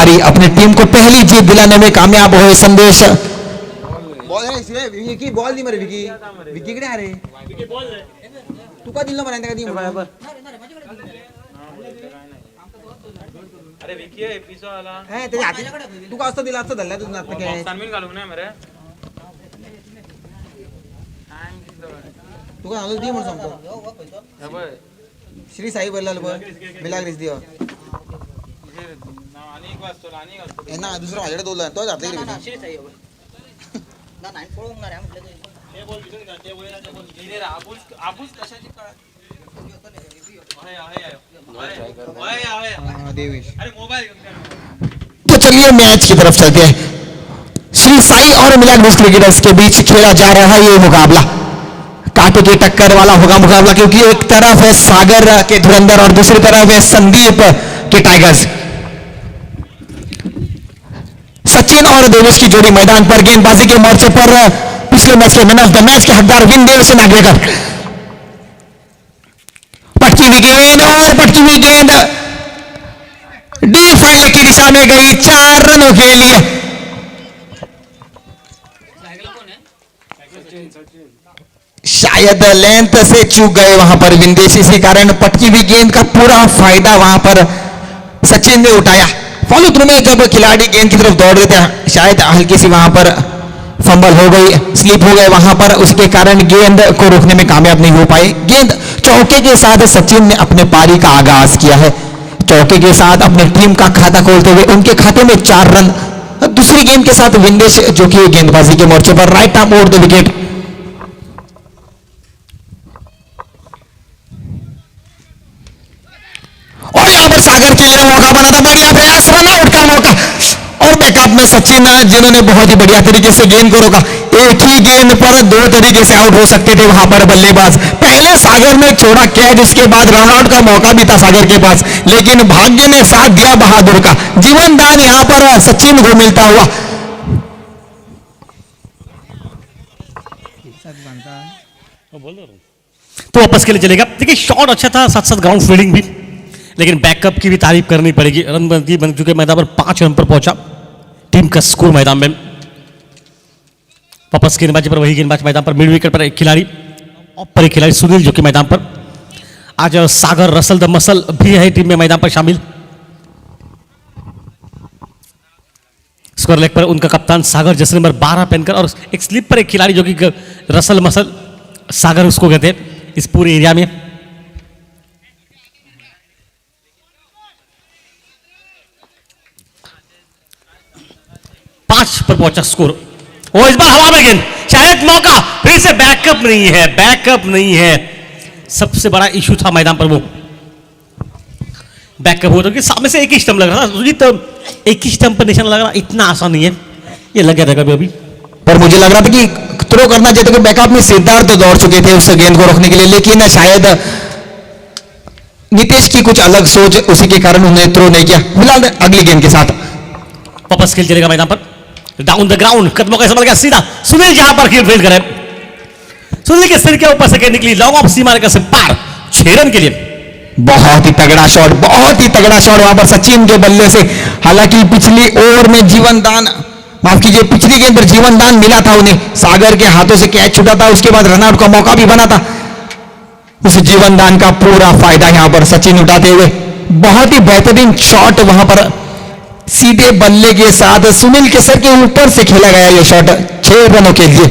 खिलाड़ी अपनी टीम को पहली जीत दिलाने में कामयाब हुए। संदेश बॉल है इसमें विकी बॉल दी मरे विकी विकी कडे अरे विकी बॉल तू का दिल बनायचं का दी अरे विकी आहे पिसो आला है त्याच्या हाती तू का असतो दिला असतो धरला तू आता काय सानमीन घालू ना मरे तू का दी म्हणून सांगतो हे बघ श्री साई बोलला बघ मिलाग्रीस दिवा आणि एक वाजतो आणि एक वाजतो ना दुसरा माझ्याकडे दोला तो जाते रे श्री साई ना नाही पळवणार आहे म्हटलं ते बोल तिथून का ते बोल ते बोल गिरे आबूस आबूस कशाची काय देवेश अरे मोबाईल तो चलिए मैच की तरफ चलते हैं। श्री साई और मिलाग्रीस क्रिकेटर्स के बीच खेला जा रहा है ये मुकाबला कांटे की टक्कर वाला होगा मुकाबला, क्योंकि एक तरफ है सागर के धुरंधर और दूसरी तरफ है संदीप के टाइगर्स। सचिन और देवेश की जोड़ी मैदान पर गेंदबाजी के मोर्चे पर पिछले मैच के मैन ऑफ द मैच के हकदार विंदेश नागवेकर। पटकी हुई गेंद और पटकी हुई गेंद डी फाइल की दिशा में गई 4 रनों के लिए। शायद लेंथ से चूक गए वहां पर विंदेश, इसी कारण पटकी हुई गेंद का पूरा फायदा वहां पर सचिन ने उठाया। फॉलो थ्रू में जब खिलाड़ी गेंद की तरफ दौड़ रहे थे शायद हल्की सी वहां पर फंबल हो गई, स्लिप हो गए वहां पर, उसके कारण गेंद को रोकने में कामयाब नहीं हो पाए। गेंद चौके के साथ सचिन ने अपने पारी का आगाज किया है। चौके के साथ अपनी टीम का खाता खोलते हुए उनके खाते में 4 रन। दूसरी गेंद के साथ विंदेश जो कि गेंदबाजी के मोर्चे पर right arm over the wicket. और यहां पर सागर के लिए मौका बना था, बढ़िया प्रयास, रन आउट का मौका। और बैकअप में सचिन जिन्होंने बहुत ही बढ़िया तरीके से गेंद को रोका। एक ही गेंद पर 2 तरीके से आउट हो सकते थे वहां पर बल्लेबाज। पहले सागर ने छोड़ा कैच, उसके बाद रन आउट का मौका भी था सागर के पास, लेकिन भाग्य ने साथ दिया बहादुर का। जीवन दान यहां पर सचिन को मिलता हुआ। तो वापस के लिए चलेगा। देखिए शॉट अच्छा था, साथ साथ ग्राउंड फील्डिंग भी, लेकिन बैकअप की भी तारीफ करनी पड़ेगी। रन बन चुके मैदान पर 5 रन पर पहुंचा टीम का स्कोर मैदान में। वापस गेंदबाजी पर वही गेंदबाज मैदान पर, मिड विकेट पर एक खिलाड़ी, ऑफ पर एक खिलाड़ी सुनील जो कि मैदान पर। आज सागर रसल द मसल भी है टीम में मैदान पर शामिल। स्कोर लेग पर उनका कप्तान सागर जैसे नंबर 12 पहनकर, और एक स्लिप पर एक खिलाड़ी जो कि रसल मसल सागर उसको कहते हैं इस पूरे एरिया में। पर पहुंचा स्कोर। वो इस बार हवा में गेंद, शायद मौका, फिर से बैकअप नहीं है, बैकअप नहीं है। सबसे बड़ा इशू था मैदान पर वो बैकअप हो, तो कि सामने से एक ही स्टंप लग रहा था सुजीत, एक ही स्टंप पर निशान लग रहा, इतना आसान नहीं है ये, लग गया था कभी अभी। पर मुझे लग रहा था कि थ्रो करना चाहिए था। बैकअप में सिद्धार्थ दौड़ चुके थे उस गेंद को रोकने के लिए, लेकिन शायद नीतीश की कुछ अलग सोच, उसी के कारण उन्होंने थ्रो नहीं किया। फिलहाल अगली गेंद के साथ वापस खेल चलेगा मैदान पर, डाउन द ग्राउंड, कदमों का इस्तेमाल किया सीधा सुनील जहां पर फील्ड करे। सुनील के सिर के ऊपर से गेंद निकली लॉन्ग ऑफ सीमा रेखा से पार, 6 रन के लिए। बहुत ही तगड़ा शॉट, बहुत ही तगड़ा शॉट वहां पर सचिन के बल्ले से। हालांकि पिछली ओवर में जीवन दान, माफ कीजिए, पिछली गेंद पर जीवन दान मिला था उन्हें, सागर के हाथों से कैच छूटा था, उसके बाद रनआउट का मौका भी बना था। उस जीवन दान का पूरा फायदा यहां पर सचिन उठाते हुए, बहुत ही बेहतरीन शॉट वहां पर सीधे बल्ले के साथ सुनील के सर के ऊपर से खेला गया यह शॉट 6 रनों के लिए।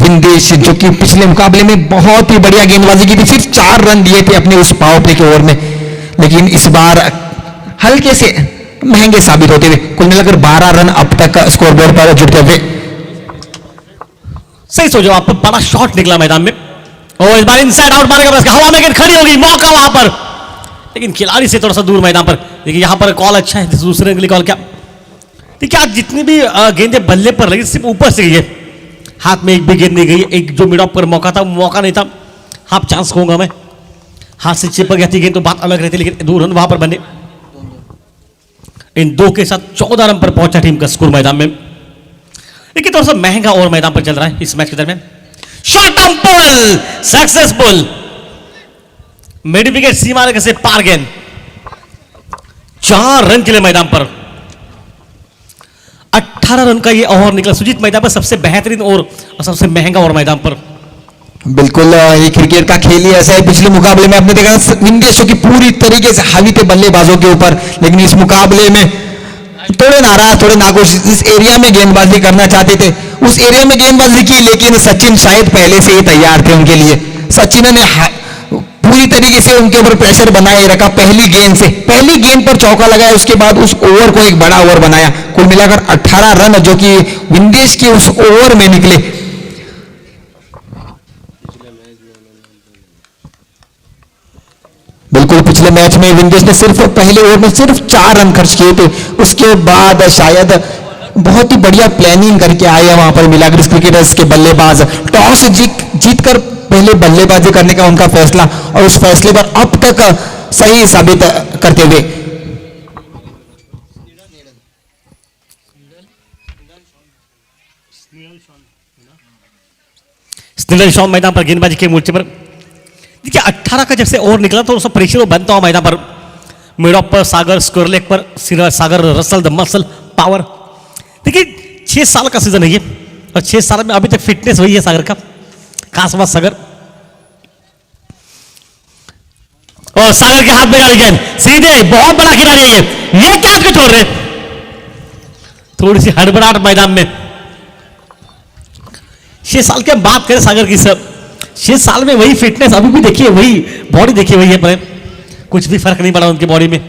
विंदेश जो कि पिछले मुकाबले में बहुत ही बढ़िया गेंदबाजी की थी, सिर्फ 4 रन दिए थे अपने उस पावर प्ले के ओवर में, लेकिन इस बार हल्के से महंगे साबित होते हुए कुल मिलाकर 12 रन अब तक स्कोर बोर्ड पर जुटते हुए। सही सोचो, आप बड़ा शॉट निकला मैदान में, और इस बार इनसाइड आउट मारेगा, बस हवा में गेंद खड़ी होगी, मौका वहां पर, लेकिन खिलाड़ी से थोड़ा सा दूर मैदान पर। देखिए यहां पर कॉल अच्छा है, दूसरे के लिए कॉल क्या। देखिए आज जितनी भी गेंदें बल्ले पर लगी सिर्फ ऊपर से गई है, हाथ में एक भी गेंद नहीं गई। एक जो मिड ऑफ पर मौका था, मौका नहीं था, हाफ चांस कहूंगा मैं, हाथ से चिपक गई थी गेंद तो बात अलग रहती, लेकिन 2 रन वहां पर बने। इन 2 के साथ 14 रन पर पहुंचा टीम का स्कोर मैदान में। लेकिन थोड़ा सा महंगा ओवर मैदान पर चल रहा है इस मैच के दरमियान। Shot on pull successful, mid wicket सीमा रेखा से पार गेंद, 4 रन के लिए मैदान पर। 18 रन का ये ओवर निकला सुजीत मैदान पर, सबसे बेहतरीन ओवर और सबसे महंगा ओवर मैदान पर। बिल्कुल ये क्रिकेट का खेल ही ऐसा है। पिछले मुकाबले में आपने देखा विंडीज की पूरी तरीके से हावी थे बल्लेबाजों के ऊपर, लेकिन इस मुकाबले में थोड़े नाराज, थोड़े नाखुश, इस एरिया में गेंदबाजी करना चाहते थे, उस एरिया में गेंदबाजी की, लेकिन सचिन शायद पहले से ही तैयार थे उनके लिए। सचिन ने पूरी तरीके से उनके ऊपर प्रेशर बनाए रखा। पहली गेंद पर चौका लगाया, उसके बाद उस ओवर को एक बड़ा ओवर बनाया। कुल मिलाकर 18 रन जो कि विंडीज के उस ओवर में निकले। बिल्कुल पिछले मैच में विंडीज ने सिर्फ पहले ओवर में सिर्फ 4 रन खर्च किए थे, उसके बाद शायद बहुत ही बढ़िया प्लानिंग करके आए हैं वहां पर मिलाग्रिस क्रिकेटर्स के बल्लेबाज। टॉस जीतकर पहले बल्लेबाजी करने का उनका फैसला, और उस फैसले पर अब तक सही साबित करते हुए स्नेडन शॉ मैदान पर गेंदबाजी के मोर्चे पर। देखिए 18 का जब से ओवर निकला तो उसका प्रेशर बनता हुआ मैदान पर। मिड ऑफ पर सागर, स्कोर लेग पर सागर, रसल द मसल पावर। देखिए 6 साल का सीजन है ये, और 6 साल में अभी तक फिटनेस वही है सागर का, खास बात सागर। और सागर के हाथ में गाड़ी गेंद सीधे, बहुत बड़ा खिलाड़ी है ये क्या को छोड़ रहे, थोड़ी सी हड़बड़ाहट मैदान में। 6 साल की हम बात करें सागर की, सब 6 साल में वही फिटनेस अभी भी देखिए, वही बॉडी देखिए, वही है, पर कुछ भी फर्क नहीं पड़ा उनकी बॉडी में।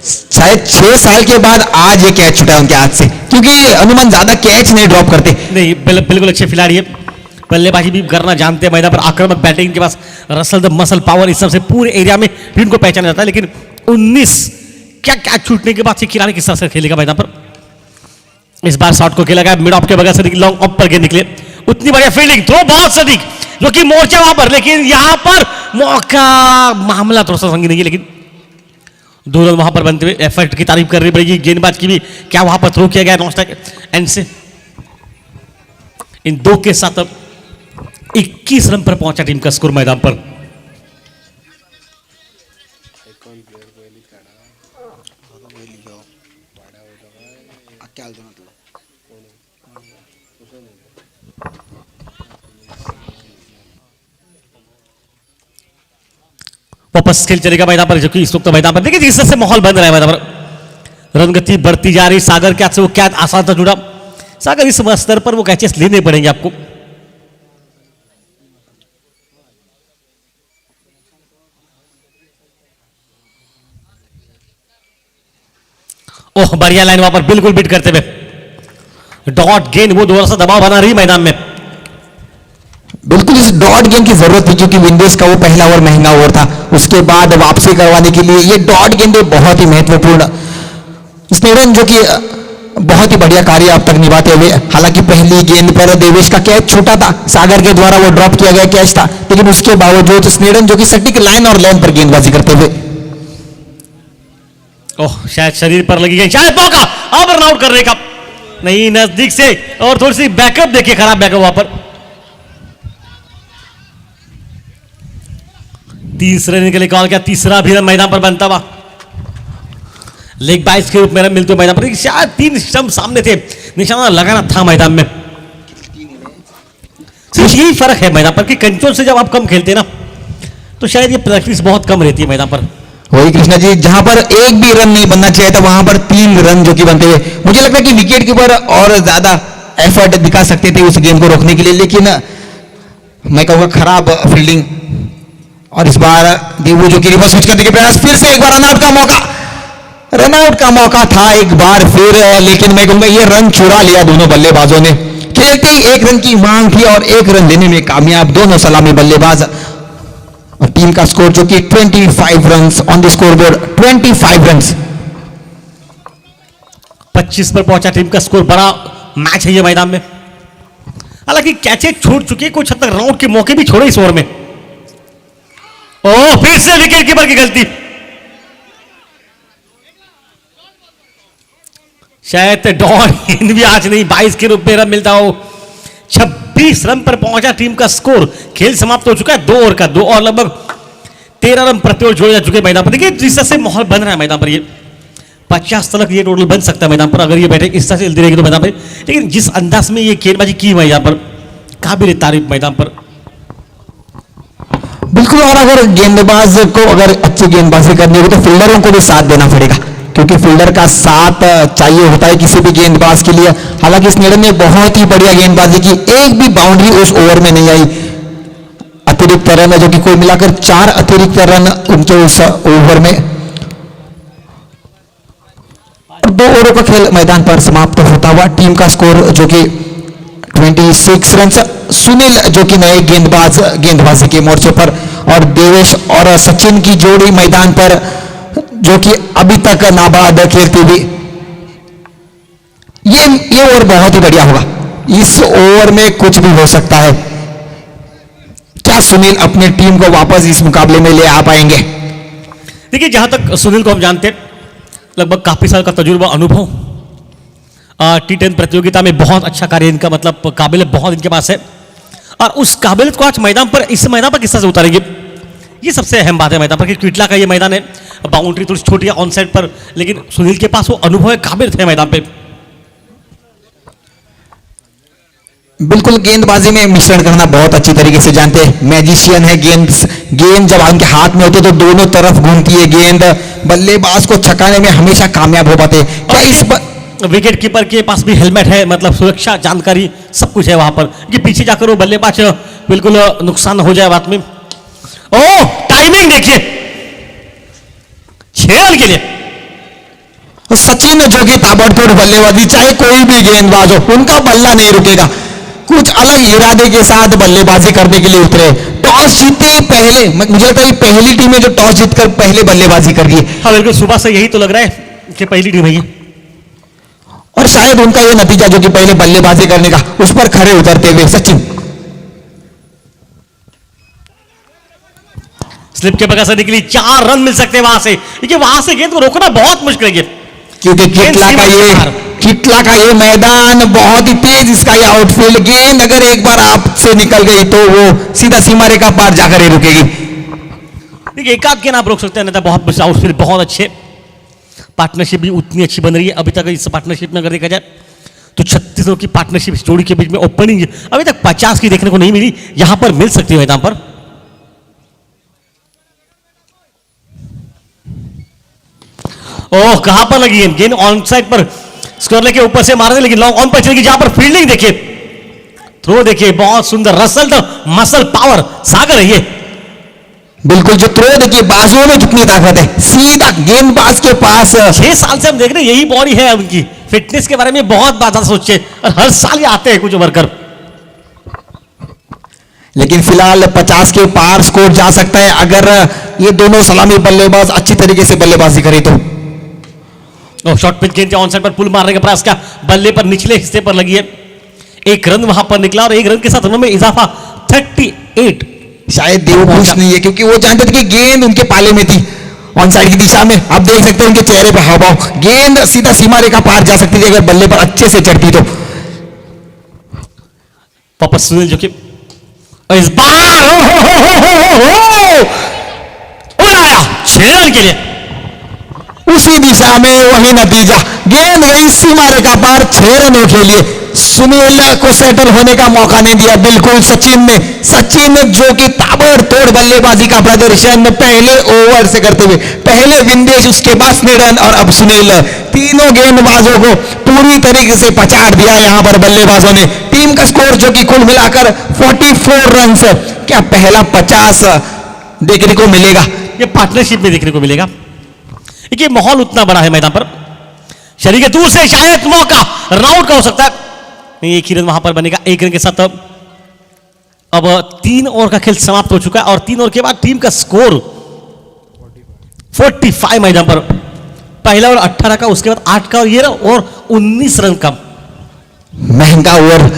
शायद 6 साल के बाद आज ये कैच छूटा उनके हाथ से, क्योंकि अनुमान ज्यादा कैच नहीं ड्रॉप करते। नहीं बिल्कुल अच्छे खिलाड़ी है, बल्लेबाजी भी करना जानते हैं मैदान पर, आक्रामक बैटिंग के पास रसल द मसल पावर, इस सबसे पूरे एरिया में भी उनको पहचाना जाता है। लेकिन 19 क्या कैच छूटने के बाद से खिलाड़ी किस तरह से खेलेगा मैदान पर। इस बार शॉट को खेला गया मिड ऑफ के बगैर से, लॉन्ग ऑफ पर गेंद निकले, उतनी बढ़िया फील्डिंग, थ्रो बहुत सटीक, जो कि मोर्चा वहां पर, लेकिन यहां पर मौका मामला थोड़ा सा संगीन है, लेकिन 2 रन वहां पर बनते हुए एफर्ट की तारीफ करनी पड़ेगी गेंदबाज की भी। क्या वहां पर थ्रो किया गया नॉन स्ट्राइक एंड से, इन 2 के साथ 21 रन पर पहुंचा टीम का स्कोर मैदान पर। वापस खेल चलेगा मैदान पर, जो कि इस वक्त मैदान पर देखिए जिस तरह से माहौल बन रहा है मैदान पर, रन गति बढ़ती जा रही। सागर कैच से वो कैच आसान था जुड़ा, सागर इस स्तर पर वो कैचेस लेने पड़ेंगे आपको। ओह बढ़िया लाइन वहां पर बिल्कुल बीट करते हुए, डॉट गेंद वो दोबारा सा दबाव बना रही मैदान में। बिल्कुल इस डॉट गेंद की जरूरत थी, क्योंकि विंडीज का वो पहला ओवर महंगा ओवर था, उसके बाद वापसी करवाने के लिए ये डॉट गेंद बहुत ही महत्वपूर्ण। स्नेडन जो कि बहुत ही बढ़िया कार्य अब तक निभाते हुए, हालांकि पहली गेंद पर देवेश का कैच छूटा था, सागर के द्वारा वो ड्रॉप किया गया कैच था, लेकिन उसके बावजूद स्नेडन जो कि सटीक लाइन और लेन पर गेंदबाजी करते हुए। ओह शायद शरीर पर लगी गई, शायद मौका अब रन आउट करने का, नहीं नजदीक से, और थोड़ी सी बैकअप देखिए, खराब बैकअप वहां पर। तीसरे रन के लिए कॉल किया, तीसरा भी रन मैदान पर बनता हुआ, लेग बाइस के रूप में रन मिलते हुए मैदान पर। शायद 3 स्टंप सामने थे, निशाना लगाना था मैदान में। सिर्फ यही फर्क है मैदान पर कि कंट्रोल से जब आप कम खेलते हैं ना, तो शायद ये प्रैक्टिस बहुत कम रहती है मैदान पर। वही कृष्णा जी, जहां पर एक भी रन नहीं बनना चाहिए था, वहां पर 3 रन जो कि बनते हुए, मुझे लगता है कि विकेट कीपर और ज्यादा एफर्ट दिखा सकते थे उस गेंद को रोकने के लिए, लेकिन मैं कहूंगा खराब फील्डिंग। और इस बार देवू जो कि रिवर्स स्विच करने के प्रयास, फिर से एक बार रनआउट का मौका था एक बार फिर, लेकिन मैं कहूंगा ये रन चुरा लिया दोनों बल्लेबाजों ने। खेलते ही 1 रन की मांग थी और 1 रन देने में कामयाब दोनों सलामी बल्लेबाज, और टीम का स्कोर जो कि 25 run on the scoreboard, 25 run. 25 पर पहुंचा टीम का स्कोर, बड़ा मैच है ये मैदान में। हालांकि कैचे छूट चुके, कुछ हद तक रनआउट के मौके भी छोड़े इस ओवर में। ओह फिर से विकेट कीपर की गलती, शायद डॉट गेंद भी आज नहीं, 22 के रूप में रन मिलता हो। 26 रन पर पहुंचा टीम का स्कोर, खेल समाप्त हो चुका है 2 ओवर का, 2 और लगभग 13 रन प्रति ओवर जोड़े जा चुके मैदान पर। देखिए जिस तरह से माहौल बन रहा है मैदान पर, ये 50 तक ये टोटल बन सकता है मैदान पर अगर ये बैठे इस तरह से चलती रहेगी तो मैदान पर। लेकिन जिस अंदाज में ये गेंदबाजी की हुई है यहाँ पर, काबिल तारीफ मैदान पर। बिल्कुल, और अगर गेंदबाज को अगर अच्छी गेंदबाजी करनी होगी तो फील्डरों को भी साथ देना पड़ेगा, क्योंकि फील्डर का साथ चाहिए होता है किसी भी गेंदबाज के लिए। हालांकि इस निर्णय ने बहुत ही बढ़िया गेंदबाजी की, एक भी बाउंड्री उस ओवर में नहीं आई। अतिरिक्त रन जो कि कुल मिलाकर 4 अतिरिक्त रन उनके उस ओवर में। 2 ओवरों का खेल मैदान पर समाप्त होता हुआ, टीम का स्कोर जो कि 26 रन। सुनील जो कि नए गेंदबाजी के मोर्चे पर, और देवेश और सचिन की जोड़ी मैदान पर जो कि अभी तक नाबाद खेलती हुई। ये ओवर बहुत ही बढ़िया होगा, इस ओवर में कुछ भी हो सकता है। क्या सुनील अपनी टीम को वापस इस मुकाबले में ले आ पाएंगे? देखिए, जहां तक सुनील को हम जानते हैं, लगभग काफी साल का तजुर्बा, अनुभव, T10 प्रतियोगिता में बहुत अच्छा कार्य इनका, मतलब काबिलियत बहुत इनके पास है। और उस काबिलियत को आज मैदान पर, इस मैदान पर किस तरह से उतारेंगे, ये सबसे अहम बात है मैदान पर। कि क्विटला का ये मैदान है, बाउंड्री थोड़ी छोटी है ऑन साइड पर, लेकिन सुनील के पास वो अनुभव है, काबिलियत है मैदान पे। बिल्कुल, गेंदबाजी में मिश्रण करना बहुत अच्छी तरीके से जानते हैं, मैजिशियन है। गेंद जब उनके हाथ में होती है तो दोनों तरफ घूमती है गेंद, बल्लेबाज को छकाने में हमेशा कामयाब हो पाते हैं। क्या इस विकेट कीपर के पास भी हेलमेट है, मतलब सुरक्षा जानकारी सब कुछ है वहां पर, कि पीछे जाकर वो बल्लेबाज बिल्कुल नुकसान हो जाए बात में। ओ टाइमिंग देखिए, 6 रन के लिए सचिन जो कि ताबड़तोड़ बल्लेबाजी, चाहे कोई भी गेंदबाज हो, उनका बल्ला नहीं रुकेगा। कुछ अलग इरादे के साथ बल्लेबाजी करने के लिए उतरे। टॉस जीते पहले, मुझे लगता है पहली टीम है जो टॉस जीतकर पहले बल्लेबाजी कर रही है। हाँ बिल्कुल, सुबह से यही तो लग रहा है कि पहली टीम है ये। और शायद उनका ये नतीजा जो कि पहले बल्लेबाजी करने का, उस पर खड़े उतरते हुए सचिन स्लिप के बगैर से निकली, 4 रन मिल सकते हैं वहां से, क्योंकि वहां से गेंद को रोकना बहुत मुश्किल है। क्योंकि किटला का ये मैदान बहुत ही तेज, इसका ये आउटफील्ड, गेंद अगर एक बार आपसे निकल गई तो वो सीधा सीमा रेखा पार जाकर ही रुकेगी। देखिए, एक आध गेंद आप रोक सकते हैं, नहीं तो बहुत आउटफील्ड बहुत अच्छे। पार्टनरशिप भी उतनी अच्छी बन रही है अभी तक। इस पार्टनरशिप में अगर देखा जाए तो 36 की पार्टनरशिप इस जोड़ी के बीच में ओपनिंग अभी तक 50 की देखने को नहीं मिली, यहां पर मिल सकती है मैदान पर। ओह, कहां पर लगी है गेंद, ऑन साइड पर स्कोर के ऊपर से मारने, लेकिन लॉन्ग ऑन पर चलेगी, जहां पर फील्डिंग देखिए, थ्रो देखिए, बहुत सुंदर रसल द मसल पावर सागर है ये। बिल्कुल, जो थ्रो देखिए, बाजुओं में कितनी ताकत है, सीधा गेंदबाज के पास। 6 साल से हम देख रहे हैं यही बॉडी है उनकी। फिटनेस के बारे में बहुत ज्यादा सोचे, और हर साल ये आते हैं कुछ उभर कर। लेकिन फिलहाल 50 के पार स्कोर जा सकता है अगर ये दोनों सलामी बल्लेबाज अच्छी तरीके से बल्लेबाजी करें तो। शॉर्ट पिच गेंद ऑन साइड पर पुल मारने का प्रयास किया, बल्ले पर निचले हिस्से पर लगी है, 1 रन वहां पर निकला, और 1 रन के साथ रनों में इजाफा 38। शायद देवभूष नहीं है, क्योंकि वो जानते थे कि गेंद उनके पाले में थी, ऑन साइड की दिशा में। आप देख सकते हैं उनके चेहरे पर हाव भाव, गेंद सीधा सीमा रेखा पार जा सकती थी अगर बल्ले पर अच्छे से चढ़ती तो। वापस सुनील जो कि इस बार उड़ाया 6 रन के लिए, उसी दिशा में वही नतीजा, गेंद गई सीमा रेखा पार, 6 रनों के लिए। सुनील को सेटल होने का मौका नहीं दिया बिल्कुल सचिन जो कि ताबड़तोड़ बल्लेबाजी का प्रदर्शन पहले ओवर से करते हुए, पहले विंदेश, उसके बाद स्नेडन और अब सुनील, तीनों गेंदबाजों को पूरी तरीके से पछाड़ दिया यहां पर बल्लेबाजों ने। टीम का स्कोर जो कि कुल मिलाकर 44 रन। क्या पहला 50 देखने को मिलेगा? ये पार्टनरशिप में देखने को मिलेगा। ये माहौल उतना बड़ा है मैदान पर, शरीर के दूर से शायद मौका राउंड का हो सकता है, नहीं, 1 ही रन वहां पर बनेगा। 1 रन के साथ अब 3 ओवर का खेल समाप्त हो चुका है, और 3 ओवर के बाद टीम का स्कोर 45 मैदान पर। पहला ओवर 18 का, उसके बाद 8 का, और ये और 19 रन का महंगा ओवर।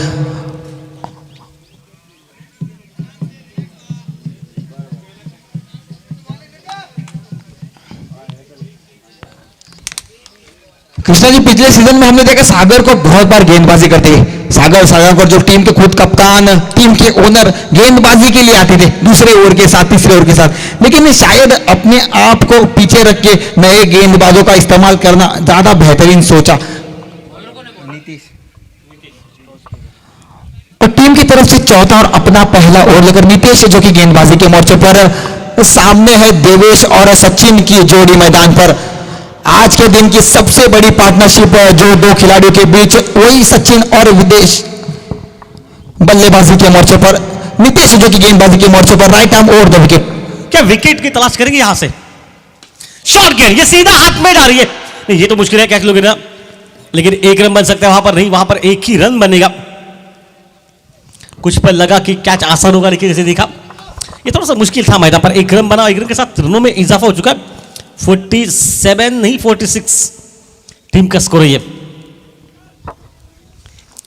कृष्णा जी, पिछले सीजन में हमने देखा सागर को बहुत बार गेंदबाजी करते हुए। सागर को जो टीम के खुद कप्तान, टीम के ओनर गेंदबाजी के लिए आते थे, दूसरे ओवर के साथ, तीसरे ओवर के साथ, लेकिन शायद अपने आप को पीछे रख के नए गेंदबाजों का इस्तेमाल करना ज्यादा बेहतरीन सोचा। नीतीश और टीम की तरफ से चौथा और अपना पहला ओवर लेकर नीतीश, जो कि गेंदबाजी के मोर्चे पर सामने है देवेश और सचिन की जोड़ी मैदान पर। आज के दिन की सबसे बड़ी पार्टनरशिप जो दो खिलाड़ियों के बीच, वही सचिन और विदेश बल्लेबाजी के मोर्चे पर, नीतीश जो कि गेंदबाजी के मोर्चे पर right arm over the wicket. क्या विकेट की तलाश करेंगे यहां से? शॉर्ट गेंद, ये सीधा हाथ में डाल रही है। नहीं, ये तो मुश्किल है कैच लोगे ना, लेकिन एक रन बन सकता है वहां पर। नहीं, वहां पर एक ही रन बनेगा। कुछ पर लगा कि कैच आसान होगा, लेकिन जैसे देखा ये थोड़ा सा मुश्किल था मैदान पर। एक रन बना, एक रन के साथ रनों में इजाफा हो चुका है। 47 नहीं 46 टीम का स्कोर है ये।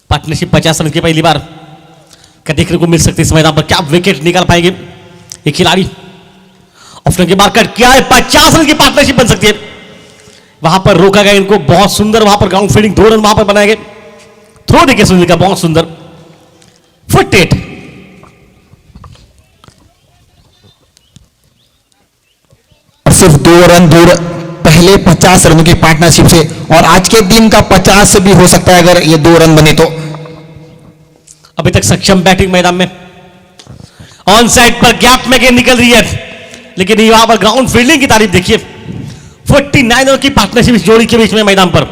पार्टनरशिप 50 रन की पहली बार क्या देखने को मिल सकती है इस मैदान पर। क्या विकेट निकाल पाएंगे ये खिलाड़ी? ऑफ के बाहर कट किया है, 50 रन की पार्टनरशिप बन सकती है। वहां पर रोका गया इनको, बहुत सुंदर वहां पर ग्राउंड फील्डिंग, 2 रन वहां पर बनाए गए। थ्रो देखिए सुनील का, बहुत सुंदर 48। और सिर्फ 2 रन दूर पहले 50 रनों की पार्टनरशिप से, और आज के दिन का 50 भी हो सकता है अगर ये 2 रन बने तो। अभी तक सक्षम बैटिंग मैदान में, ऑन साइड पर गैप में गेंद निकल रही है, लेकिन यहां पर ग्राउंड फील्डिंग की तारीफ देखिए। 49 रन की पार्टनरशिप इस जोड़ी के बीच में मैदान पर।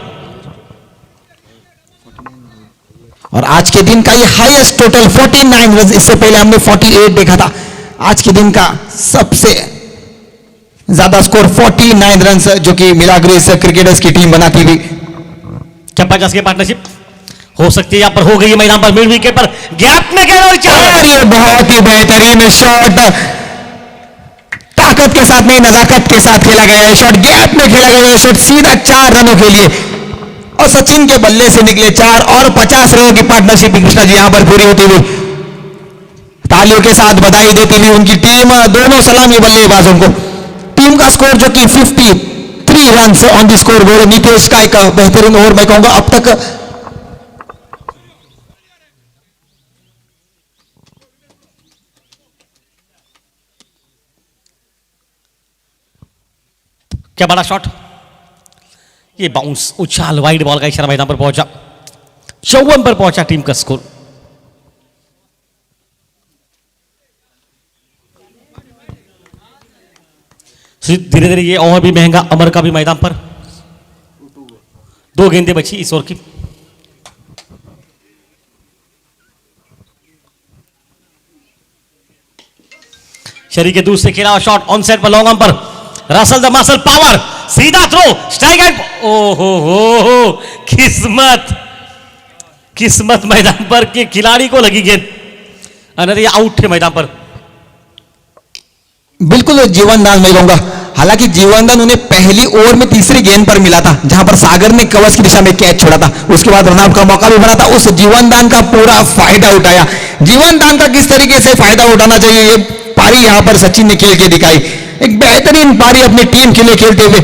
और आज के दिन का ये हाईएस्ट टोटल 49 रन, इससे पहले हमने 48 देखा था। आज के दिन का सबसे ज्यादा स्कोर 49 रन, जो कि मिलाग्रेस क्रिकेटर्स की टीम बनाती हुई। क्या 50 की पार्टनरशिप हो सकती है? यहां पर हो गई है मैदान पर, मिड विकेट पर गैप में गया और ये बहुत ही बेहतरीन शॉट, ताकत के साथ नहीं नजाकत के साथ खेला गया है शॉट, गैप में खेला गया है शॉट, सीधा 4 रनों के लिए। और सचिन के बल्ले से निकले 4 और 50 रनों की पार्टनरशिप कृष्णा जी यहां पर पूरी होती हुई। तालियों के साथ बधाई देती हुई उनकी टीम, दोनों सलामी बल्लेबाजों को। टीम का स्कोर जो कि 53 run on the score board. Nitish का एक बेहतरीन ओवर मैं कहूंगा अब तक। क्या बड़ा शॉट, ये बाउंस, उछाल, वाइड बॉल का इशारा मैदान पर पहुंचा। 54 पर पहुंचा टीम का स्कोर। धीरे धीरे ये ओवर भी महंगा, अमर का भी मैदान पर। 2 गेंदें बची इस ओवर की। शरीर के दूर से खेला और शॉट ऑन साइड पर, लॉन्ग ऑन पर रसल द मसल पावर, सीधा थ्रो, स्ट्राइक एंड ओहो हो, किस्मत मैदान पर के खिलाड़ी को लगी गेंद, अन्यथा ये आउट थे मैदान पर। बिल्कुल जीवनदान मैं कहूंगा। हालांकि जीवनदान उन्हें पहली ओवर में तीसरी गेंद पर मिला था, जहां पर सागर ने कवच की दिशा में कैच छोड़ा था, उसके बाद रनआउट का मौका भी बना था। उस जीवनदान का पूरा फायदा उठाया। जीवनदान का किस तरीके से फायदा उठाना चाहिए, ये पारी यहां पर सचिन ने खेल के दिखाई। एक बेहतरीन पारी अपनी टीम के लिए खेलते हुए।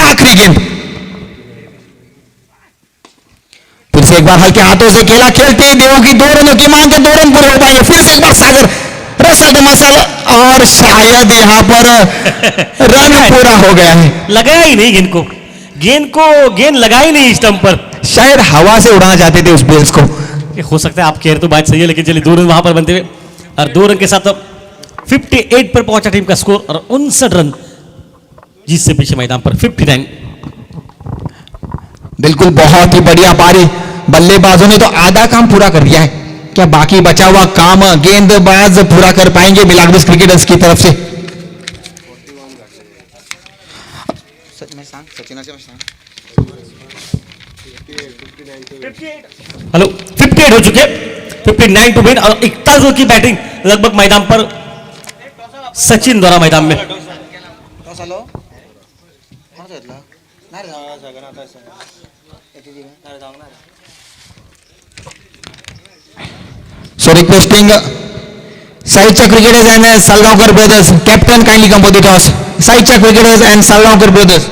आखिरी गेंद फिर से एक बार हल्के हाथों से खेला, खेलते ही देवों की 2 रनों की मांग है, 2 रन पूरे हो पाएंगे। फिर से एक बार सागर, रसल द मसल, और शायद यहां पर रन पूरा हो गया है। लगाया ही नहीं गेंद लगाई नहीं स्टंप पर, शायद हवा से उड़ाना चाहते थे उस बेल्स को। ये हो सकता है, आप कह रहे तो बात सही है, लेकिन चलिए 2 रन वहां पर बनते हुए, और 2 रन के साथ 58 पर पहुंचा टीम का स्कोर, और 59 रन जिससे पीछे मैदान पर 59। बिल्कुल बहुत ही बढ़िया पारी। बल्लेबाजों ने तो आधा काम पूरा कर दिया है, क्या बाकी बचा हुआ काम गेंदबाज पूरा कर पाएंगे मिलाग्रेस क्रिकेटर्स की तरफ से? हेलो, 58 हो चुके, 59 टू विन, और 41 रन की बैटिंग लगभग मैदान पर सचिन द्वारा मैदान में। So requesting Saicha Cricketers and Salgaonkar Brothers, captain kindly come for the toss. Saicha Cricketers and Salgaonkar Brothers.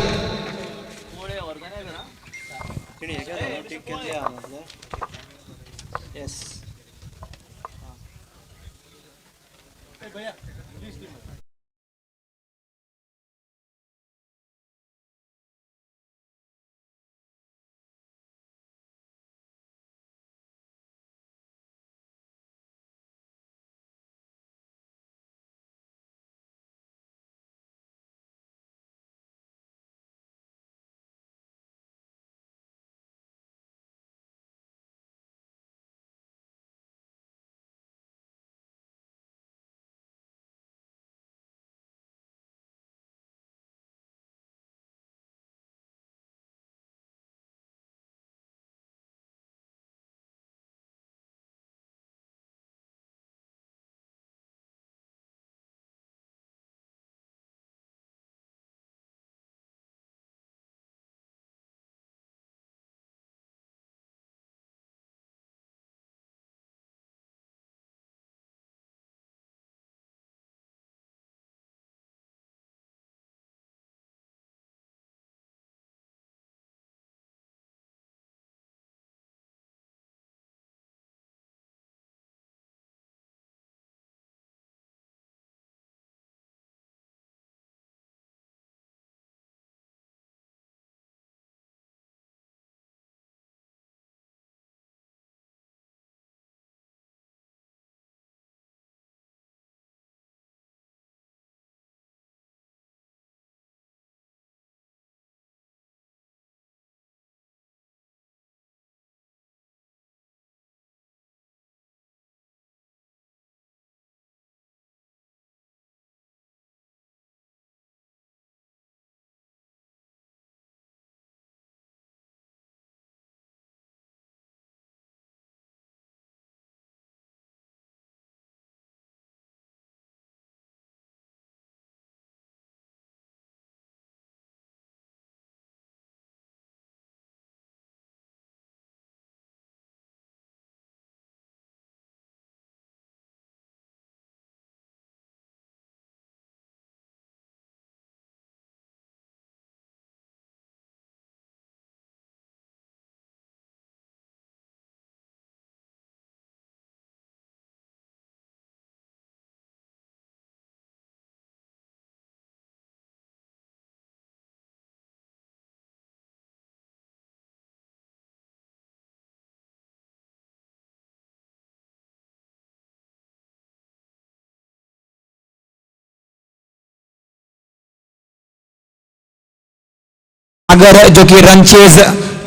सागर जो कि रन चेज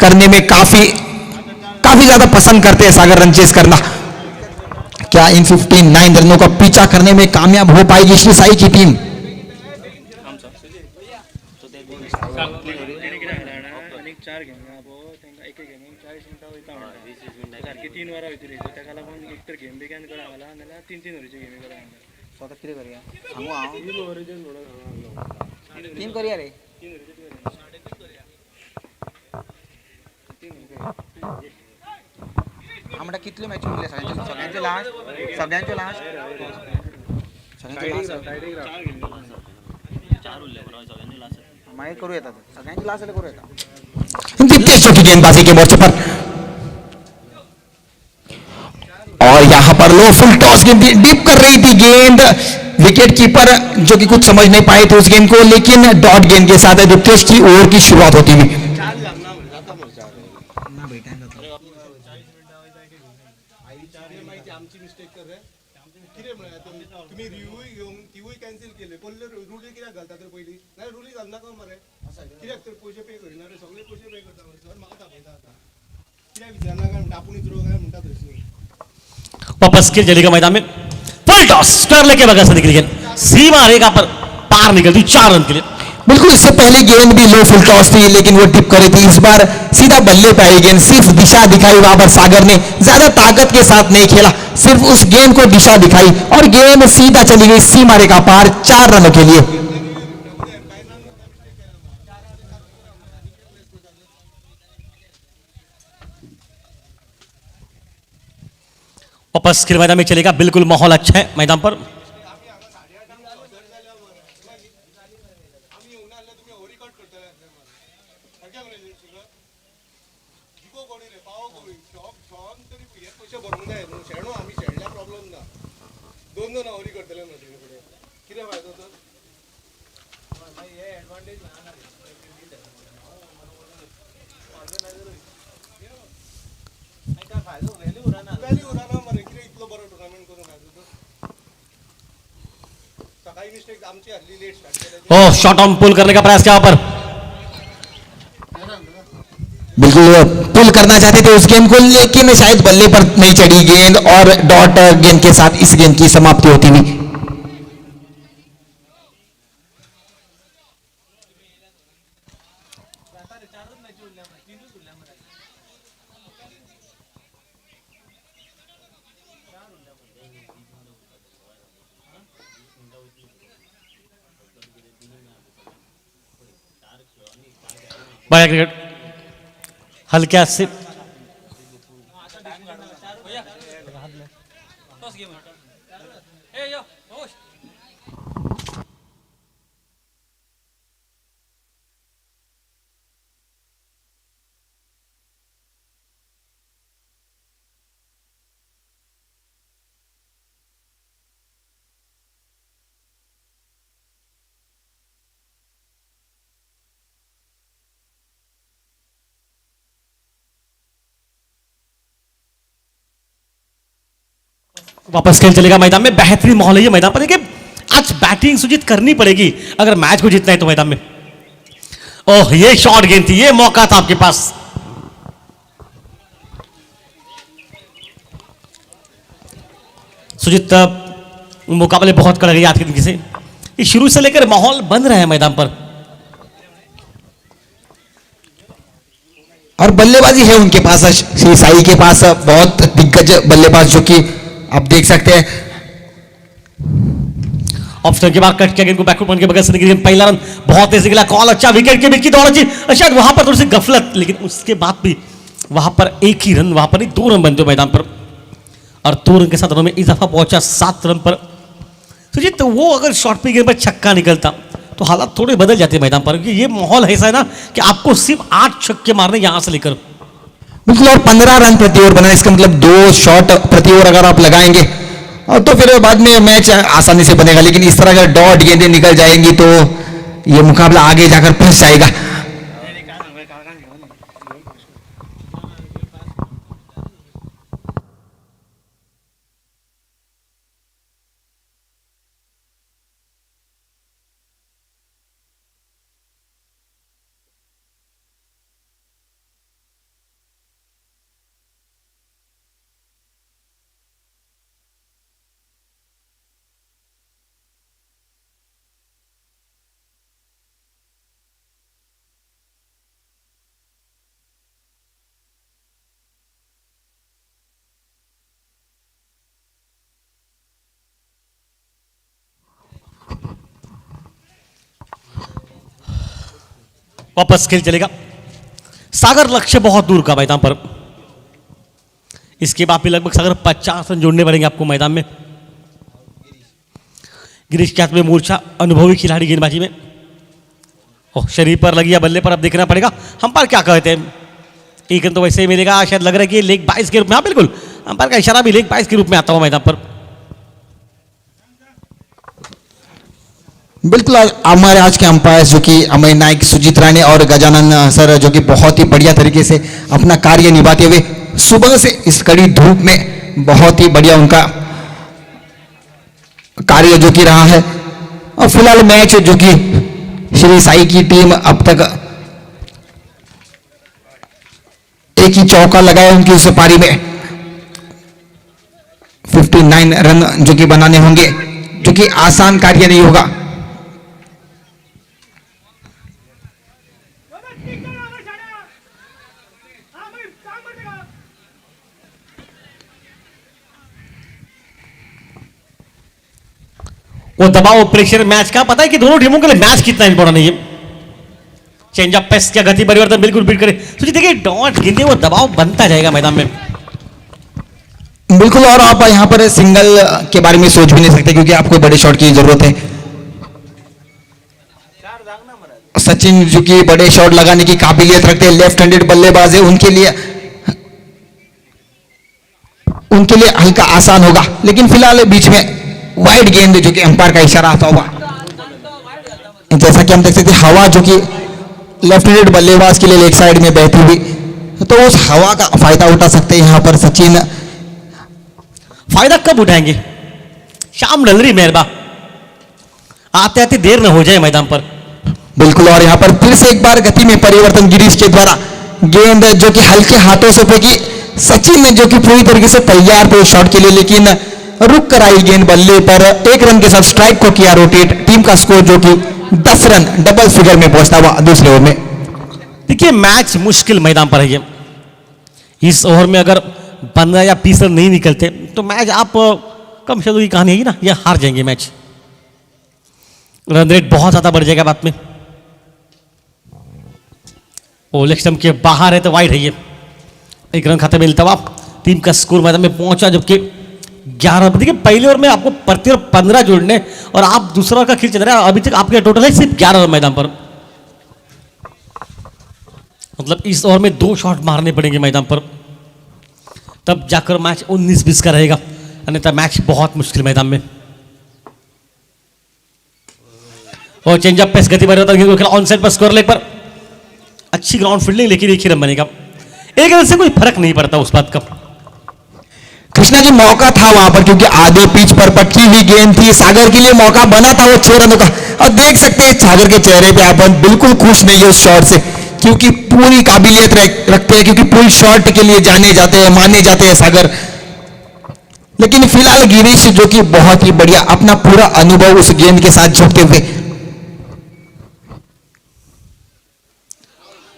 करने में काफी काफी ज्यादा पसंद करते हैं सागर रन चेज करना। क्या इन 59 रनों का पीछा करने में कामयाब हो पाएगी श्री साई की टीम? चार गेम एक गेमीन 40 मिनटां वयता म्हणटा सारकी 3 वरां वयतली ताका लागून एक तर गेम बेगीन करा लागला नाल्यार 3 ओव्हरीची गेमी करा लागला सो आता कितें करया सांगू हांव 3 ओव्हरीचे म्हणून 3 करया रे 3 ओव्हरीचे हांव म्हणटा कितल्यो मॅची उरल्या सगळ्यांचे लास्ट सगळ्यांचे लास्ट मागीर करूं येता सगळ्यांचे लास्ट जाल्यार करूं येता। इनकी तेज चौकी गेंदबाजी के मोर्चे पर और यहां पर लो फुल टॉस गेंद डीप कर रही थी गेंद, विकेट कीपर जो कि कुछ समझ नहीं पाए थे उस गेंद को, लेकिन डॉट गेंद के साथ दुर्गेश की ओवर की शुरुआत होती हुई। तुम्ही रिव्ह्यू घेऊन तिवूय कॅन्सल केले पडले रुली कित्याक घालता तर पयलीं नाल्यार रुली घालनाका मरे कित्याक तर पयशे पे करिना रे सगळे पयशे पे करता मरे सर म्हाका दाखयता आतां कित्याक विचारना काय म्हणटा आपूण इतरो काय म्हणटा थंयसर वापस खेल जली का मैदान में फुल टॉस कर लेके बगा से निकली गेंद सीमा रेखा पर पार निकलती 4 रन के लिए। बिल्कुल इससे पहले गेंद भी लो फुल टॉस थी लेकिन वो टिप करी थी, इस बार सीधा बल्ले पे आई गेंद, सिर्फ दिशा दिखाई वहां पर सागर ने, ज्यादा ताकत के साथ नहीं खेला, सिर्फ उस गेंद को दिशा दिखाई और गेंद सीधा चली गई सीमा रेखा पार 4 रनों के लिए। वापस खेल मैदान में चलेगा, बिल्कुल माहौल अच्छा है मैदान पर। शॉन तरी हे पयशे भरूंक जाय न्हू शेणो आमी शेणल्या प्रॉब्लेम ना दोन आवरी करतले न्हू तेजे फुडें कितें फायदो तर व्हॅल्यू उरना मरे कितें इतलो बरो टुर्नामेंट करून फायदो तर सकाळी मिस्टेक आमची हल्ली लेट स्टार्ट केले ओ शॉट ऑन पुल करने का प्रयास किया वहां पर बिल्कुल पुल करना चाहते थे उस गेंद को, लेकिन शायद बल्ले पर नहीं चढ़ी गेंद और डॉट गेंद के साथ इस गेंद की समाप्ति होती हुई। बढ़िया क्रिकेट हल्क्या से तोच घे मग. ए यो होश. वापस खेल चलेगा मैदान में, बेहतरीन माहौल है ये मैदान पर। देखिए आज बैटिंग सुजीत करनी पड़ेगी अगर मैच को जीतना है तो मैदान में। ओह ये शॉर्ट गेंद थी, ये मौका था आपके पास। सुजीत मुकाबले बहुत कड़क गई आज के दिन से, ये शुरू से लेकर माहौल बन रहा है मैदान पर। और बल्लेबाजी है उनके पास, श्री साई के पास बहुत दिग्गज बल्लेबाज, जो कि आप देख सकते हैं। ऑफ स्टंप के बाद कट किया गेंद को बैकवर्ड के बगल से निकली गेंद, पहला रन बहुत तेजी खेला, कॉल अच्छा, विकेट के बीच की दौड़ अच्छी, शायद वहां पर थोड़ी सी गफलत, लेकिन उसके बाद भी वहां पर एक ही रन, वहां पर ही 2 रन बनते मैदान पर, और 2 रन के साथ रनों में इजाफा पहुंचा 7 रन पर। सुजीत तो वो अगर शॉर्ट पे गेंद पर छक्का निकलता तो हालात थोड़े बदल जाते मैदान पर, क्योंकि ये माहौल ऐसा है ना कि आपको सिर्फ 8 छक्के मारने यहां से लेकर। बिल्कुल, और 15 रन प्रति ओवर बना, इसका मतलब 2 शॉट प्रति ओवर अगर आप लगाएंगे और तो फिर बाद में मैच आसानी से बनेगा। लेकिन इस तरह अगर डॉट गेंदें निकल जाएंगी तो ये मुकाबला आगे जाकर फंस जाएगा। वापस खेल चलेगा। सागर लक्ष्य बहुत दूर का मैदान पर, इसके बाद भी लगभग सागर 50 रन जोड़ने पड़ेंगे आपको मैदान में। गिरीश के हाथ में मूर्छा, अनुभवी खिलाड़ी गेंदबाजी में। ओह शरीर पर लगी या बल्ले पर अब देखना पड़ेगा अंपायर क्या कहते हैं। एक रन तो वैसे ही मिलेगा, शायद लग रहा है कि लेग 22 के रूप में, हाँ बिल्कुल अंपायर का इशारा भी लेग 22 के रूप में आता हुआ मैदान पर। बिल्कुल, हमारे आज के अंपायर जो कि अमय नायक, सुजीत राणे और गजानन सर, जो कि बहुत ही बढ़िया तरीके से अपना कार्य निभाते हुए सुबह से इस कड़ी धूप में बहुत ही बढ़िया उनका कार्य जो कि रहा है। और फिलहाल मैच जो कि श्री साई की टीम अब तक एक ही चौका लगाया उनकी उस पारी में, 59 रन जो कि बनाने होंगे, जो कि आसान कार्य नहीं होगा। वो दबाव प्रेशर मैच का पता है कि दोनों टीमों के लिए मैच कितना इंपॉर्टेंट है। ये चेंज ऑफ पेस क्या गति परिवर्तन बिल्कुल बीट करे, तो देखिए डॉट गेंदे वो दबाव बनता जाएगा मैदान में। बिल्कुल, और आप यहां पर सिंगल के बारे में सोच भी नहीं सकते, क्योंकि आपको बड़े शॉट की जरूरत है। सचिन जो कि बड़े शॉट लगाने की काबिलियत रखते हैं, लेफ्ट हैंडेड बल्लेबाज है, उनके लिए उनके लिए हल्का आसान होगा, लेकिन फिलहाल बीच में वाइड गेंद जो कि अंपायर का इशारा आता होगा। जैसा कि हम देख सकते हैं हवा जो कि लेफ्ट हैंडेड बल्लेबाज के लिए लेग साइड में बहती हुई, तो उस हवा का फायदा उठा सकते हैं यहाँ पर सचिन। फायदा कब उठाएंगे? शाम ढल रही मेहरबा, आते आते देर न हो जाए मैदान पर। बिल्कुल, और यहाँ पर फिर से एक बार गति में परिवर्तन गिरीश के द्वारा, गेंद जो कि हल्के हाथों से फेंकी, सचिन ने जो कि पूरी तरीके से तैयार थे शॉट के लिए, लेकिन रुक कर आई गेंद बल्ले पर। एक रन के साथ स्ट्राइक को किया रोटेट, टीम का स्कोर जो कि 10 रन डबल फिगर में पहुंचता हुआ दूसरे ओवर में। देखिए मैच मुश्किल मैदान पर है ये। इस ओवर में अगर 15 या 20 रन नहीं निकलते तो मैच आप कम शब्दों की कहानी है ना, ये हार जाएंगे मैच। रन रेट बहुत ज्यादा बढ़ जाएगा बाद में। वो लेग स्टंप के बाहर है तो वाइड है ये। एक रन खाते में मिलता हुआ टीम का स्कोर मैदान में पहुंचा, जबकि 11। देखिए पहले ओवर में आपको प्रति ओवर 15 जोड़ने और आप दूसरा ओवर का खेल चल रहा है, अभी तक आपके टोटल है सिर्फ 11 रन मैदान पर। मतलब इस ओवर में 2 शॉट मारने पड़ेंगे मैदान पर, तब जाकर मैच 19-20 का रहेगा, अन्यथा मैच बहुत मुश्किल मैदान में। और चेंजअप पे गति बढ़ ऑन साइड पर स्कोर लेग पर अच्छी ग्राउंड फील्डिंग, लेकिन एक ही रन बनेगा। एक रन से कोई फर्क नहीं पड़ता उस बात का। कृष्णा जी मौका था वहां पर, क्योंकि आधे पिच पर पटकी हुई गेंद थी, सागर के लिए मौका बना था वो 6 रनों का। और देख सकते हैं सागर के चेहरे पे अपन बिल्कुल खुश नहीं है उस शॉट से, क्योंकि पूरी काबिलियत रखते हैं, क्योंकि पूरी शॉट के लिए जाने जाते हैं, माने जाते हैं सागर। लेकिन फिलहाल गिरीश जो कि बहुत ही बढ़िया अपना पूरा अनुभव उस गेंद के साथ झोंकते हुए।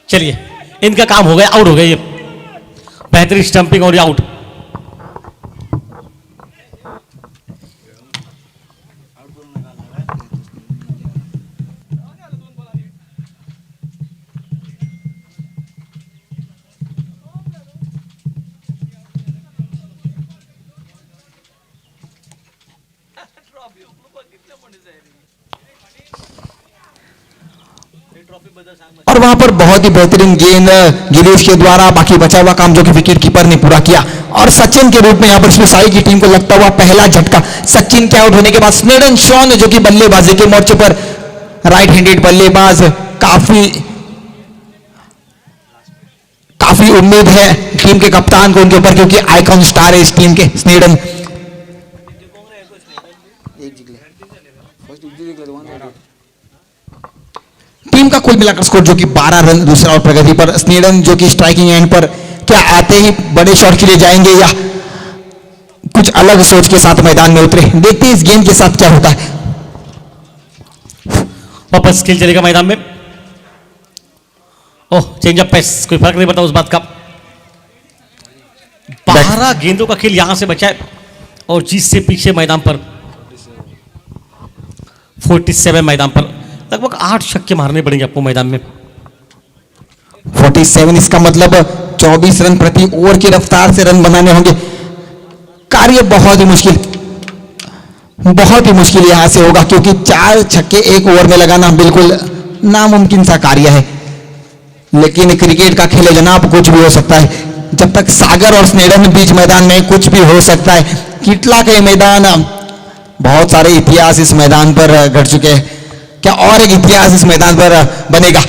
चलिए इनका काम हो गया, आउट हो गया ये। बेहतरीन स्टंपिंग और आउट। और वहां पर बहुत ही बेहतरीन गेंद गिरीश के द्वारा, बाकी बचा हुआ काम जो कि विकेट कीपर ने पूरा किया। और सचिन के रूप में यहां पर साई की टीम को लगता हुआ पहला झटका। सचिन के आउट होने के बाद स्नेडन शॉन जो कि बल्लेबाजी के मोर्चे पर राइट हैंडेड बल्लेबाज, काफी उम्मीद है टीम के कप्तान को उनके ऊपर, क्योंकि आइकॉन स्टार है इस टीम के स्नेडन। टीम का कुल मिलाकर स्कोर जो कि 12 रन दूसरा और प्रगति पर। स्नेडन जो कि स्ट्राइकिंग एंड पर, क्या आते ही बड़े शॉट के लिए जाएंगे या कुछ अलग सोच के साथ मैदान में उतरे? देखते हैं इस गेंद के साथ क्या होता है। वापस खेल चलेगा मैदान में। ओह चेंज अप पेस, कोई फर्क नहीं पड़ता उस बात का। 12 गेंदों का खेल यहां से बचा है और 20 से पीछे मैदान पर 47 मैदान पर लगभग 8 छक्के मारने पड़ेंगे आपको मैदान में। 47, इसका मतलब 24 रन प्रति ओवर की रफ्तार से रन बनाने होंगे। कार्य बहुत ही मुश्किल यहां से होगा, क्योंकि 4 छक्के एक ओवर में लगाना बिल्कुल नामुमकिन सा कार्य है। लेकिन क्रिकेट का खेल है जनाब, कुछ भी हो सकता है। जब तक सागर और स्नेडन बीच मैदान में कुछ भी हो सकता है। किटला के मैदान, बहुत सारे इतिहास इस मैदान पर घट चुके हैं, क्या और एक इतिहास इस मैदान पर बनेगा?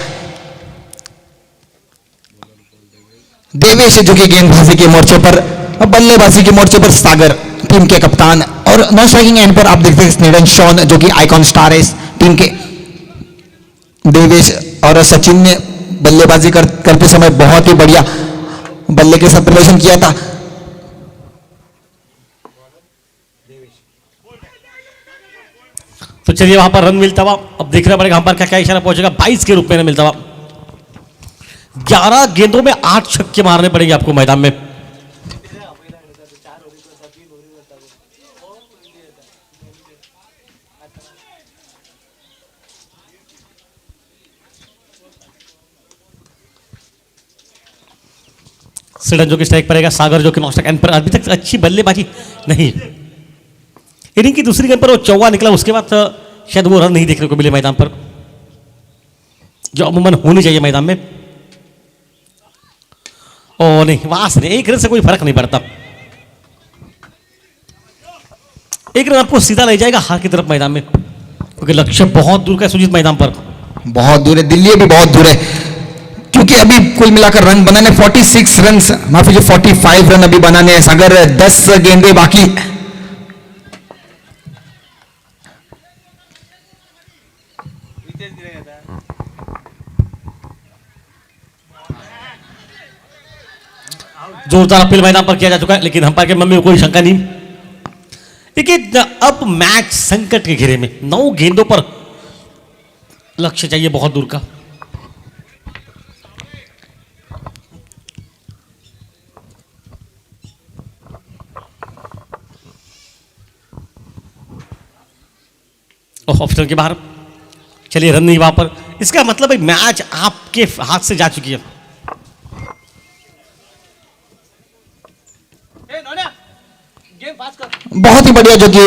देवेश जो कि गेंदबाजी के मोर्चे पर, बल्लेबाजी के मोर्चे पर सागर टीम के कप्तान, और नॉन स्ट्राइकिंग एंड पर आप देखते हैं स्नेडन शॉन जो कि आइकॉन स्टार है इस टीम के। देवेश और सचिन ने बल्लेबाजी करते समय बहुत ही बढ़िया बल्ले के साथ प्रदर्शन किया था। तो चलिए वहां पर रन मिलता हुआ अब देखना पड़ेगा वहां पर क्या क्या इशारा पहुंचेगा। 22 के रूप में मिलता हुआ 11 गेंदों में 8 छक्के मारने पड़ेंगे आपको मैदान में। सिडन जो कि स्ट्राइक पड़ेगा, सागर जो कि नॉन स्ट्राइक एंड पर अभी तक अच्छी बल्लेबाजी नहीं। इनिंग की दूसरी गेंद पर वो चौवा निकला, उसके बाद शायद वो रन नहीं देखने को मिले मैदान पर, जो अमूमन होनी चाहिए मैदान में। ओ नहीं, वहां से नहीं, एक रन से कोई फर्क नहीं पड़ता। एक रन आपको सीधा ले जाएगा हार की तरफ मैदान में, क्योंकि लक्ष्य बहुत दूर का है सुजीत मैदान पर। बहुत दूर है, दिल्ली भी बहुत दूर है, क्योंकि अभी कुल मिलाकर रन बनाने 46 रन, माफी जो 45 रन अभी बनाने हैं सागर, 10 गेंदे बाकी। जोरदार अपील मैदान पर किया जा चुका है, लेकिन अंपायर के मन में कोई शंका नहीं। देखिए अब मैच संकट के घेरे में, 9 गेंदों पर लक्ष्य चाहिए बहुत दूर का। ऑप्शन के बाहर, चलिए रन नहीं वहां पर, इसका मतलब है मैच आपके हाथ से जा चुकी है। बहुत ही बढ़िया जो कि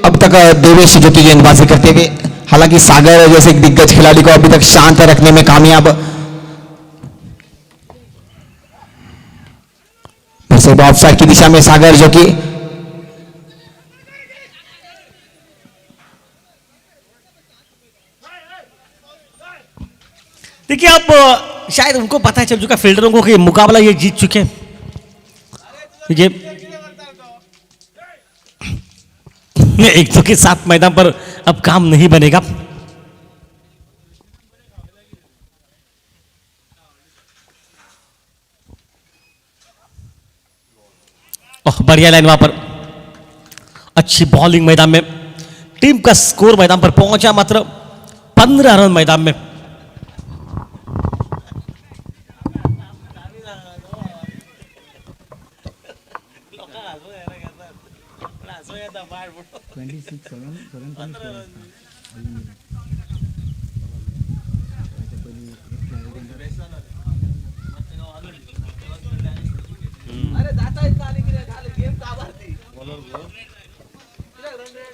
अब तक देवेश जो कि गेंदबाजी करते हुए, हालांकि सागर जैसे एक दिग्गज खिलाड़ी को अभी तक शांत रखने में कामयाब। वैसे ऑफसाइड की दिशा में सागर जो कि देखिए अब शायद उनको पता है चल चुका फील्डरों को कि मुकाबला ये जीत चुके हैं। देखिए एक दो के साथ मैदान पर अब काम नहीं बनेगा। ओह बढ़िया लाइन वहां पर, अच्छी बॉलिंग मैदान में, टीम का स्कोर मैदान पर पहुंचा मात्र 15 रन मैदान में।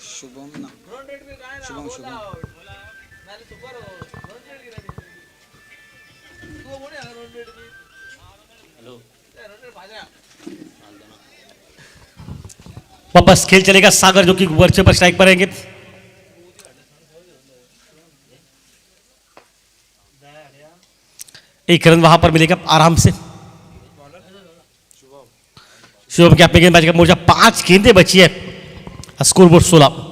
शुभम ना, शुभम शुभम वापस खेल चलेगा सागर जो कि वर्चे पर स्ट्राइक पर रहेंगे। एक रन वहां पर मिलेगा आराम से। शुभम के अपने गेंदबाजी का मोर्चा, 5 गेंदें बची है, स्कोर बोर्ड 16।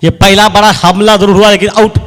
ये पहला बड़ा हमला जरूर हुआ लेकिन आउट।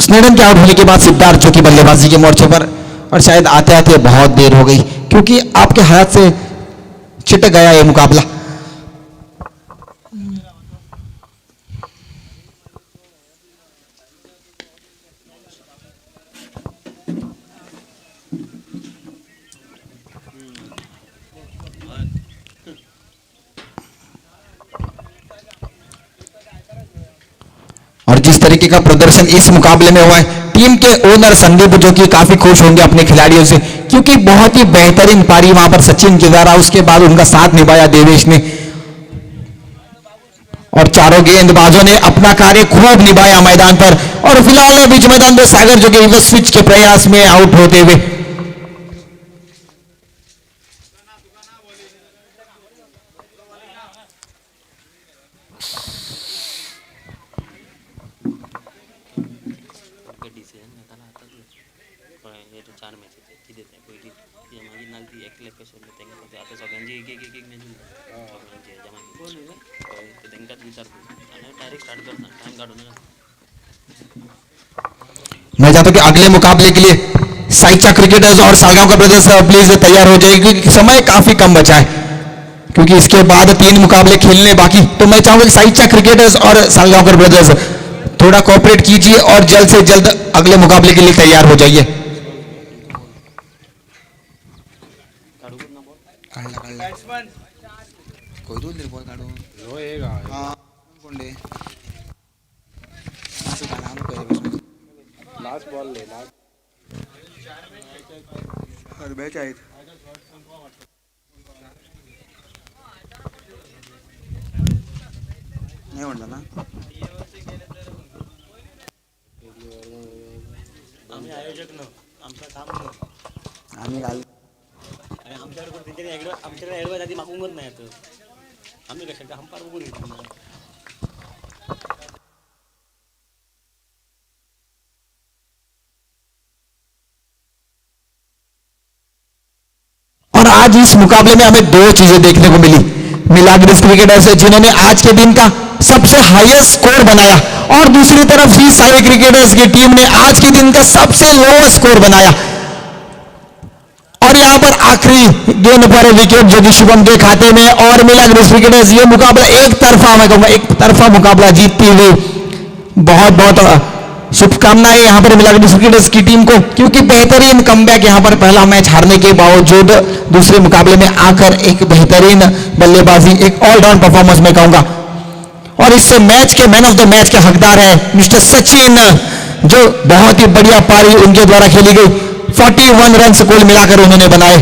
स्नेडन के आउट होने के बाद सिद्धार्थ जो कि बल्लेबाजी के मोर्चे पर, और शायद आते आते बहुत देर हो गई क्योंकि आपके हाथ से छिटक गया ये मुकाबला। और जिस तरीके का प्रदर्शन इस मुकाबले में हुआ है, टीम के ओनर संदीप जो कि काफी खुश होंगे अपने खिलाड़ियों से, क्योंकि बहुत ही बेहतरीन पारी वहां पर सचिन के द्वारा, उसके बाद उनका साथ निभाया देवेश ने, और चारों गेंदबाजों ने अपना कार्य खूब निभाया मैदान पर। और फिलहाल बीच मैदान में सागर जो कि रिवर्स स्विच के प्रयास में आउट होते हुए। मैं चाहता हूं कि अगले मुकाबले के लिए साइचा क्रिकेटर्स और सालगांवकर ब्रदर्स प्लीज तैयार हो जाइए क्योंकि समय काफी कम बचा है, क्योंकि इसके बाद 3 मुकाबले खेलने बाकी। तो मैं चाहूंगा साइचा क्रिकेटर्स और सालगांवकर ब्रदर्स थोड़ा कोऑपरेट कीजिए और जल्द से जल्द अगले मुकाबले के लिए तैयार हो जाइए। कोई दूर बॉल काढून कोण दे असं काढा आम्ही पहिले लास्ट बॉल ले लास्ट बॅच आहेत नाही म्हणलं ना आम्ही आयोजक न आमचं काम न आम्ही घाल आणि आमच्याकडे ॲडवाइस आधी मागूनच नाही येतं, आम्ही कशा अंपायर बघून येतो। और आज इस मुकाबले में हमें 2 चीजें देखने को मिली। मिलाग्रिस क्रिकेटर्स जिन्होंने आज के दिन का सबसे हाईएस्ट स्कोर बनाया और दूसरी तरफ श्री साई क्रिकेटर्स की टीम ने आज के दिन का सबसे लोएस्ट स्कोर बनाया। और यहां पर आखिरी गेंद पर विकेट जो कि शुभम के खाते में, और मिलाग्रिस क्रिकेटर्स ये मुकाबला एक तरफा, मैं कहूंगा एक तरफा मुकाबला जीतती हुई। बहुत बहुत शुभकामनाएं यहां पर मिलाग्रिस क्रिकेटर्स की टीम को, क्योंकि बेहतरीन कमबैक यहां पर पहला मैच हारने के बावजूद दूसरे मुकाबले में आकर एक बेहतरीन बल्लेबाजी, एक ऑलराउंड परफॉर्मेंस मैं कहूंगा। और इससे मैच के मैन ऑफ द मैच के हकदार है मिस्टर सचिन, जो बहुत ही बढ़िया पारी उनके द्वारा खेली गई। 41 रन कुल मिलाकर उन्होंने बनाए।